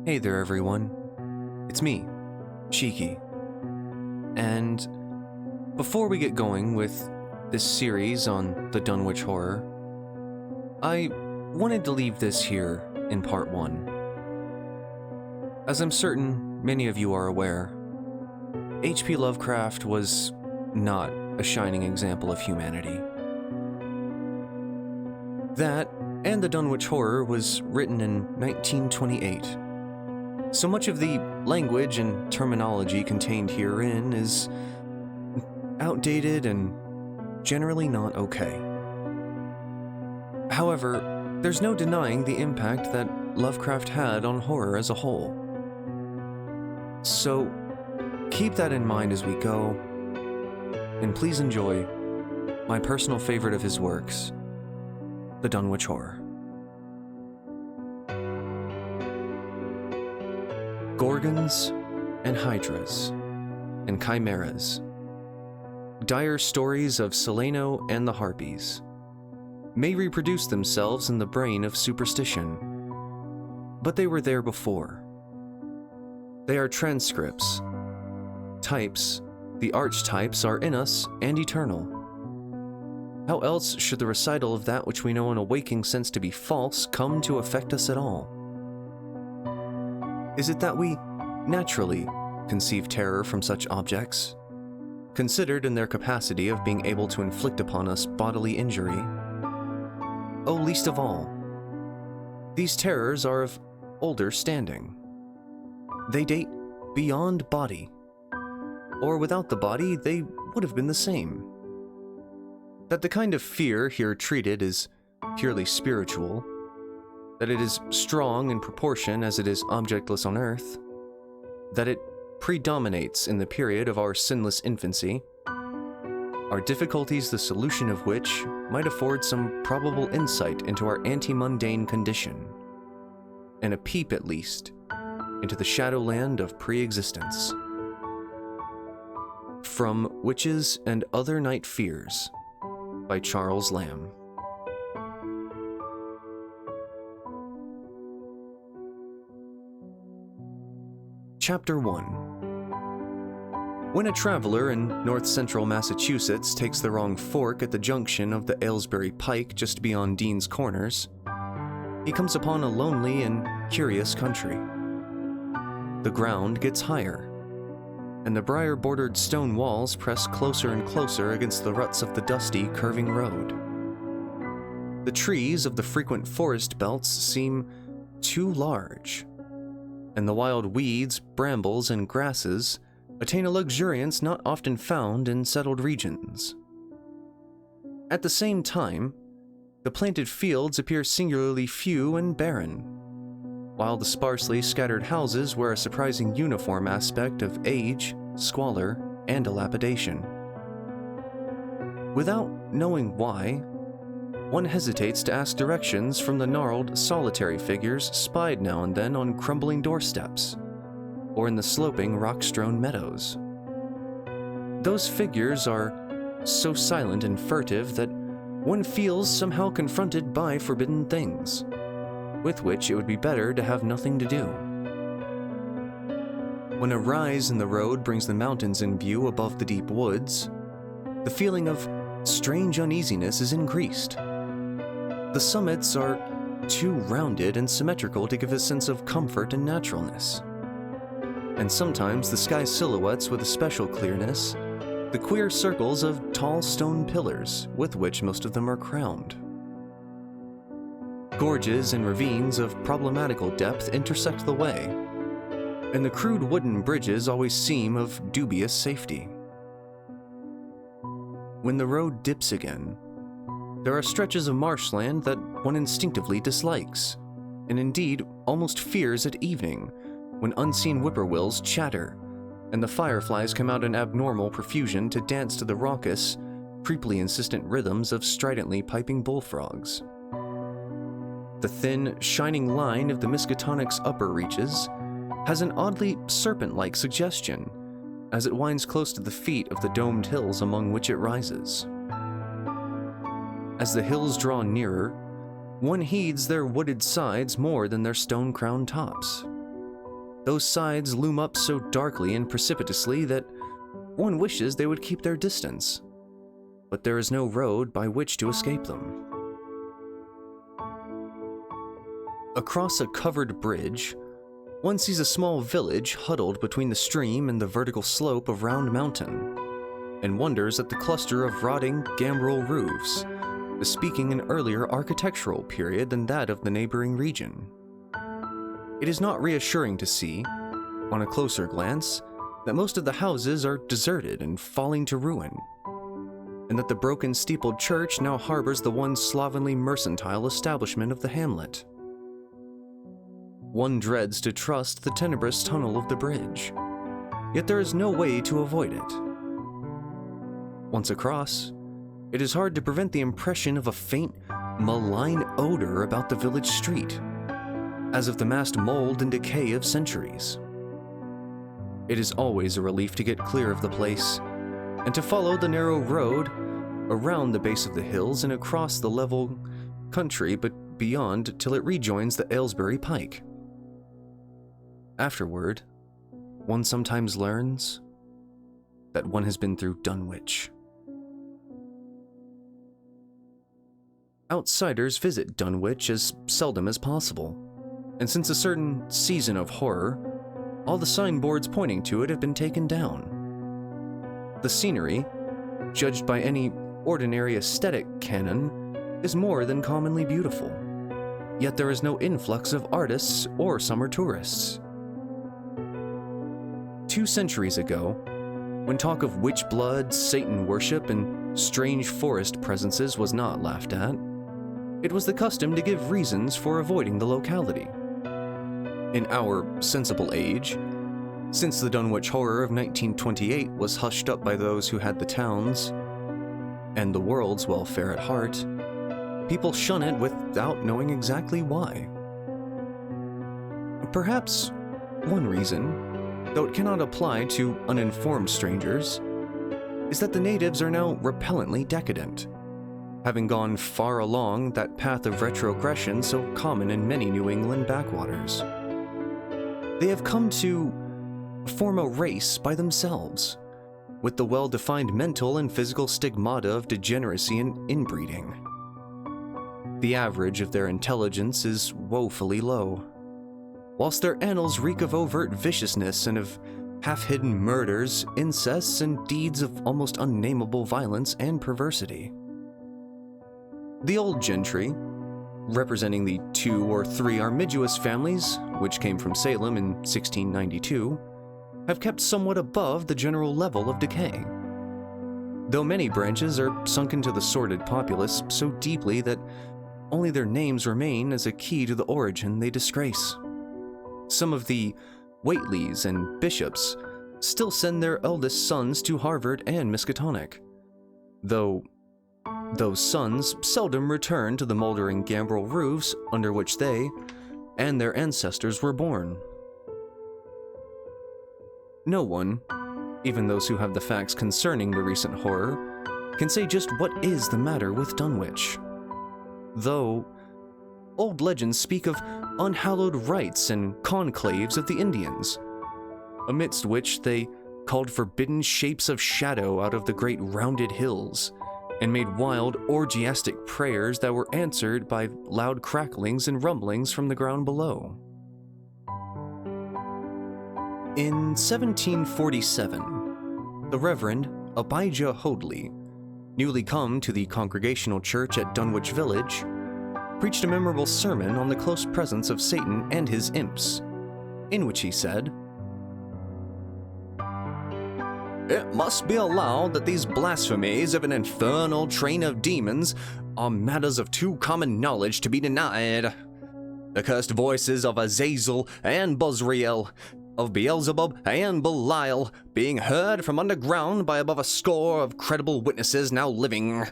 Hey there everyone, it's me, Cheeky, and before we get going with this series on the Dunwich Horror, I wanted to leave this here in part 1. As I'm certain many of you are aware, H.P Lovecraft was not a shining example of humanity. That, and the Dunwich Horror was written in 1928. So much of the language and terminology contained herein is outdated and generally not okay. However, there's no denying the impact that Lovecraft had on horror as a whole. So, keep that in mind as we go, and please enjoy my personal favorite of his works, the Dunwich Horror. Gorgons and hydras and chimeras, dire stories of Seleno and the Harpies, may reproduce themselves in the brain of superstition, but they were there before. They are transcripts, types, the archetypes are in us and eternal. How else should the recital of that which we know in a waking sense to be false come to affect us at all? Is it that we naturally conceive terror from such objects, considered in their capacity of being able to inflict upon us bodily injury? Oh, least of all, these terrors are of older standing. They date beyond body, or without the body, they would have been the same. That the kind of fear here treated is purely spiritual, that it is strong in proportion as it is objectless on earth, that it predominates in the period of our sinless infancy, are difficulties the solution of which might afford some probable insight into our anti-mundane condition, and a peep at least into the shadowland of pre-existence. From Witches and Other Night Fears by Charles Lamb. Chapter 1. When a traveler in north-central Massachusetts takes the wrong fork at the junction of the Aylesbury Pike just beyond Dean's Corners, he comes upon a lonely and curious country. The ground gets higher, and the briar-bordered stone walls press closer and closer against the ruts of the dusty, curving road. The trees of the frequent forest belts seem too large, and the wild weeds, brambles, and grasses attain a luxuriance not often found in settled regions. At the same time, the planted fields appear singularly few and barren, while the sparsely scattered houses wear a surprising uniform aspect of age, squalor, and dilapidation. Without knowing why, one hesitates to ask directions from the gnarled, solitary figures spied now and then on crumbling doorsteps, or in the sloping, rock-strewn meadows. Those figures are so silent and furtive that one feels somehow confronted by forbidden things, with which it would be better to have nothing to do. When a rise in the road brings the mountains in view above the deep woods, the feeling of strange uneasiness is increased. The summits are too rounded and symmetrical to give a sense of comfort and naturalness. And sometimes the sky silhouettes with a special clearness the queer circles of tall stone pillars with which most of them are crowned. Gorges and ravines of problematical depth intersect the way, and the crude wooden bridges always seem of dubious safety. When the road dips again, there are stretches of marshland that one instinctively dislikes, and indeed almost fears at evening, when unseen whippoorwills chatter, and the fireflies come out in abnormal profusion to dance to the raucous, creepily insistent rhythms of stridently piping bullfrogs. The thin, shining line of the Miskatonic's upper reaches has an oddly serpent-like suggestion, as it winds close to the feet of the domed hills among which it rises. As the hills draw nearer, one heeds their wooded sides more than their stone-crowned tops. Those sides loom up so darkly and precipitously that one wishes they would keep their distance, but there is no road by which to escape them. Across a covered bridge, one sees a small village huddled between the stream and the vertical slope of Round Mountain, and wonders at the cluster of rotting gambrel roofs, bespeaking an earlier architectural period than that of the neighboring region. It is not reassuring to see, on a closer glance, that most of the houses are deserted and falling to ruin, and that the broken steepled church now harbors the one slovenly mercantile establishment of the hamlet. One dreads to trust the tenebrous tunnel of the bridge, yet there is no way to avoid it. Once across, it is hard to prevent the impression of a faint, malign odor about the village street, as of the massed mold and decay of centuries. It is always a relief to get clear of the place, and to follow the narrow road around the base of the hills and across the level country but beyond till it rejoins the Aylesbury Pike. Afterward, one sometimes learns that one has been through Dunwich. Outsiders visit Dunwich as seldom as possible, and since a certain season of horror, all the signboards pointing to it have been taken down. The scenery, judged by any ordinary aesthetic canon, is more than commonly beautiful, yet there is no influx of artists or summer tourists. 2 centuries ago, when talk of witch blood, Satan worship, and strange forest presences was not laughed at, it was the custom to give reasons for avoiding the locality. In our sensible age, since the Dunwich Horror of 1928 was hushed up by those who had the town's and the world's welfare at heart, people shun it without knowing exactly why. Perhaps one reason, though it cannot apply to uninformed strangers, is that the natives are now repellently decadent, having gone far along that path of retrogression so common in many New England backwaters. They have come to form a race by themselves, with the well-defined mental and physical stigmata of degeneracy and inbreeding. The average of their intelligence is woefully low, whilst their annals reek of overt viciousness and of half-hidden murders, incests, and deeds of almost unnameable violence and perversity. The old gentry, representing the 2 or 3 armigerous families which came from Salem in 1692, have kept somewhat above the general level of decay, though many branches are sunk into the sordid populace so deeply that only their names remain as a key to the origin they disgrace. Some of the Whateleys and Bishops still send their eldest sons to Harvard and Miskatonic, though those sons seldom return to the moldering gambrel roofs under which they and their ancestors were born. No one, even those who have the facts concerning the recent horror, can say just what is the matter with Dunwich, though old legends speak of unhallowed rites and conclaves of the Indians, amidst which they called forbidden shapes of shadow out of the great rounded hills, and made wild, orgiastic prayers that were answered by loud cracklings and rumblings from the ground below. In 1747, the Reverend Abijah Hoadley, newly come to the Congregational Church at Dunwich Village, preached a memorable sermon on the close presence of Satan and his imps, in which he said, "It must be allowed that these blasphemies of an infernal train of demons are matters of too common knowledge to be denied. The cursed voices of Azazel and Bozreel, of Beelzebub and Belial, being heard from underground by above a score of credible witnesses now living.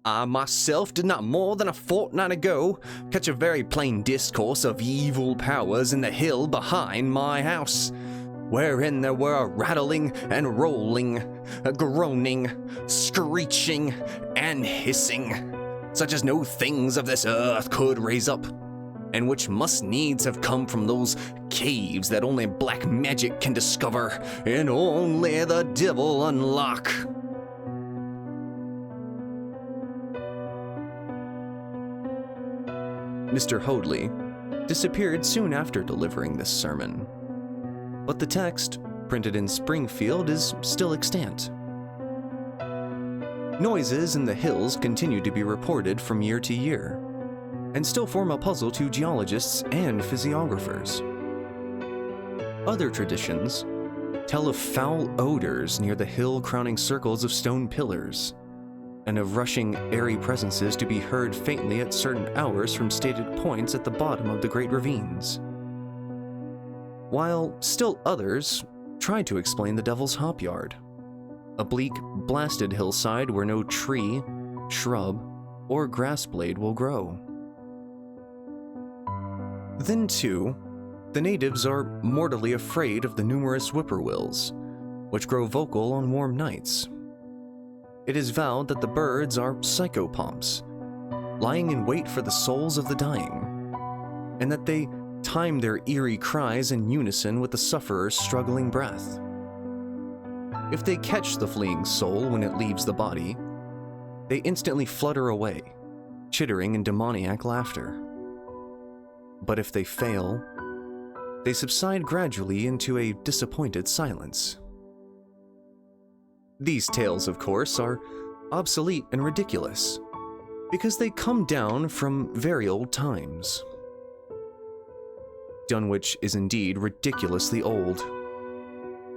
I myself did not more than a fortnight ago catch a very plain discourse of evil powers in the hill behind my house, wherein there were a rattling and rolling, a groaning, screeching, and hissing, such as no things of this earth could raise up. and which must needs have come from those caves that only black magic can discover, and only the devil unlock. Mr. Hoadley disappeared soon after delivering this sermon, but the text, printed in Springfield, is still extant. Noises in the hills continue to be reported from year to year, and still form a puzzle to geologists and physiographers. Other traditions tell of foul odors near the hill-crowning circles of stone pillars, and of rushing, airy presences to be heard faintly at certain hours from stated points at the bottom of the great ravines. While still others try to explain the Devil's Hop Yard, a bleak, blasted hillside where no tree, shrub, or grass blade will grow. Then, too, the natives are mortally afraid of the numerous whippoorwills, which grow vocal on warm nights. It is vowed that the birds are psychopomps, lying in wait for the souls of the dying, and that they time their eerie cries in unison with the sufferer's struggling breath. If they catch the fleeing soul when it leaves the body, they instantly flutter away, chittering in demoniac laughter. But if they fail, they subside gradually into a disappointed silence. These tales, of course, are obsolete and ridiculous, because they come down from very old times. Dunwich is indeed ridiculously old,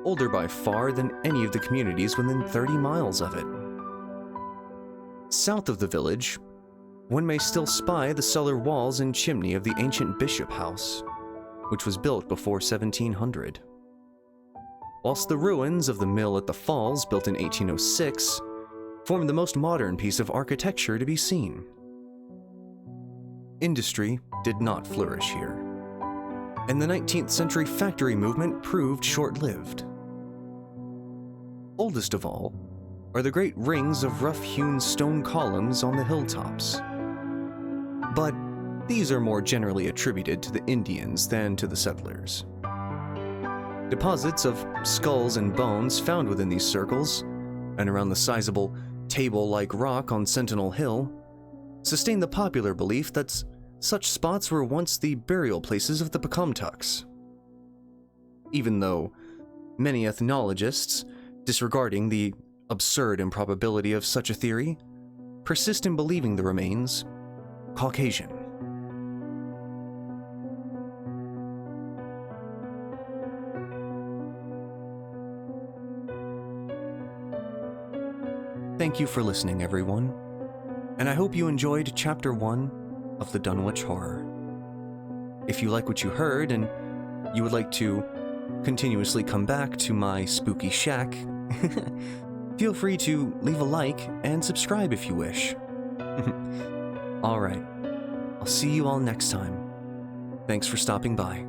older by far than any of the communities within 30 miles of it. South of the village, one may still spy the cellar walls and chimney of the ancient Bishop House, which was built before 1700, whilst the ruins of the mill at the falls, built in 1806, form the most modern piece of architecture to be seen. Industry did not flourish here, and the 19th century factory movement proved short-lived. Oldest of all are the great rings of rough-hewn stone columns on the hilltops. But these are more generally attributed to the Indians than to the settlers. Deposits of skulls and bones found within these circles, and around the sizable table-like rock on Sentinel Hill, sustain the popular belief that such spots were once the burial places of the Pocumtucks. Even though many ethnologists, disregarding the absurd improbability of such a theory, persist in believing the remains Caucasian. Thank you for listening, everyone, and I hope you enjoyed Chapter 1 of the Dunwich Horror. If you like what you heard and you would like to continuously come back to my spooky shack, feel free to leave a like and subscribe if you wish. Alright, I'll see you all next time. Thanks for stopping by.